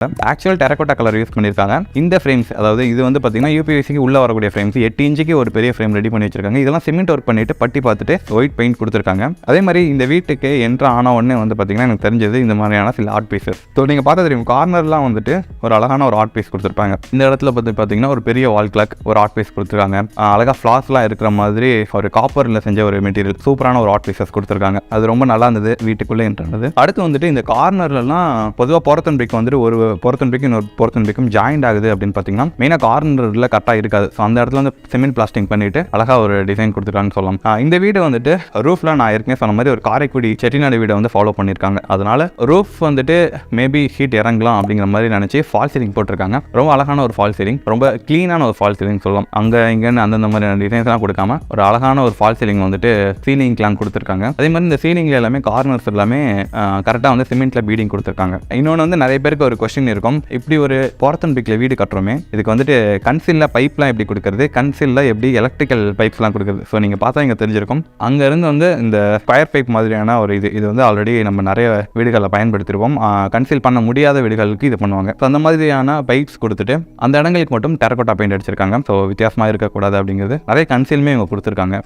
Actual terracotta colour use பண்ணியிருக்காங்க. இந்த frames, அதாவது இது வந்து பார்த்தீங்கன்னா யூபிவிசிக்கு உள்ள வரக்கூடிய ஃப்ரேம்ஸ் 8 இன்ச்சுக்கு ஒரு பெரிய ஃப்ரேம் ரெடி பண்ணி வச்சிருக்காங்க. இதெல்லாம் சிமெண்ட் ஒர்க் பண்ணிட்டு பட்டி பார்த்துட்டு ஒயிட் பெயிண்ட் கொடுத்துருக்காங்க. அதே மாதிரி இந்த வீட்டுக்கு என்ட்ரு ஆன உடனே வந்து பார்த்தீங்கன்னா எனக்கு தெரிஞ்சது இந்த மாதிரியான சில ஆர்ட் பீஸஸ். ஸோ நீங்கள் பார்த்தா தெரியும், கார்னர்லாம் வந்துட்டு ஒரு அழகான ஒரு ஆர்ட் பீஸ் கொடுத்துருப்பாங்க. இந்த இடத்துல பார்த்தீங்கன்னா ஒரு பெரிய வால் கிளாக், ஒரு ஆர்ட் பீஸ் கொடுத்துருக்காங்க. அழகாக ஃப்ளாஸ்லாம் இருக்கிற மாதிரி ஒரு காப்பரில் செஞ்ச ஒரு மெட்டீரியல், சூப்பரான ஒரு ஆர்ட் பீஸஸ் கொடுத்துருக்காங்க. அது ரொம்ப நல்லா இருந்தது வீட்டுக்குள்ளே இருந்தது. அடுத்து வந்துட்டு இந்த கார்னர்லாம் பொதுவாக போர்த்தன் பிரிக் வந்துட்டு ஒரு போர்த்தன் பிரிக் இன்னொரு போர்த்தன் பிரிக்கும் ஜாயிண்ட் ஆகுது அப்படின்னு பார்த்தீங்கன்னா மெயினாக கார்னரில் கரெக்டாக இருக்காது. ஸோ அந்த இடத்துல வந்து சிமெண்ட் பிளாஸ்டிங் பண்ணிட்டு அழகாக ஒரு டிசைன் கொடுத்துருக்கான்னு சொல்லலாம். இந்த வீடு வந்துட்டு ரூஃப்ல நான் ஏற்கனவே சொன்ன மாதிரி ஒரு காரைக்குடி செட்டிநாடு வீடை வந்து ஃபாலோ பண்ணியிருக்காங்க. அதனால ரூஃப் வந்துட்டு மேபி ஹீட் இறங்கலாம் அப்படிங்கிற மாதிரி நினைச்சு ஃபால் சீலிங் போட்டிருக்காங்க. ரொம்ப அழகான ஒரு ஃபால் சீலிங், ரொம்ப கிளீனான ஒரு ஃபால் சீலிங் சொல்லலாம். அங்கே இங்கன்னு அந்தந்த மாதிரி டிசைன்ஸ்லாம் கொடுக்காம ஒரு அழகான ஒரு ஃபால் சீலிங் வந்துட்டு சீலிங்லாம் கொடுத்துருக்காங்க. அதே மாதிரி இந்த சீலிங்ல எல்லாமே கார்னர்ஸ் எல்லாமே கரெக்டாக வந்து சிமெண்ட்ல பீடிங் கொடுத்துருக்காங்க. இன்னொன்று வந்து நிறைய பேருக்கு ஒரு கொஸ்டின் இருக்கும், இப்படி ஒரு போர்த்தன் பிரிக்ல வீடு கட்டுறோமே, இதுக்கு வந்துட்டு கன்சில்ல பைப்லாம் எப்படி கொடுக்கறது, கன்சில்ல எப்படி எலக்ட்ரிக்கல் பைப்ஸ்லாம் கொடுக்குறது. ஸோ நீங்கள் பார்த்தா இங்கே தெரிஞ்சிருக்கும், அங்கேருந்து வந்து இந்த ஸ்கொயர் பைப் மாதிரியான ஒரு இது வந்து ஆல்ரெடி நம்ம நிறைய வீடுகளில் பயன்படுத்திருப்போம். கன்சில் பண்ண முடியாத வீடுகளுக்கு இது பண்ணுவாங்க. ஸோ அந்த மாதிரியான பைப்ஸ் கொடுத்துட்டு அந்த இடங்களுக்கு மட்டும் டெரகோட்டா பெயிண்ட் அடிச்சிருக்காங்க. ஸோ வித்தியாசமாக இருக்கக்கூடாது அப்படிங்கிறது நிறைய கன்சிலுமே இவங்க கொடுத்துருக்காங்க.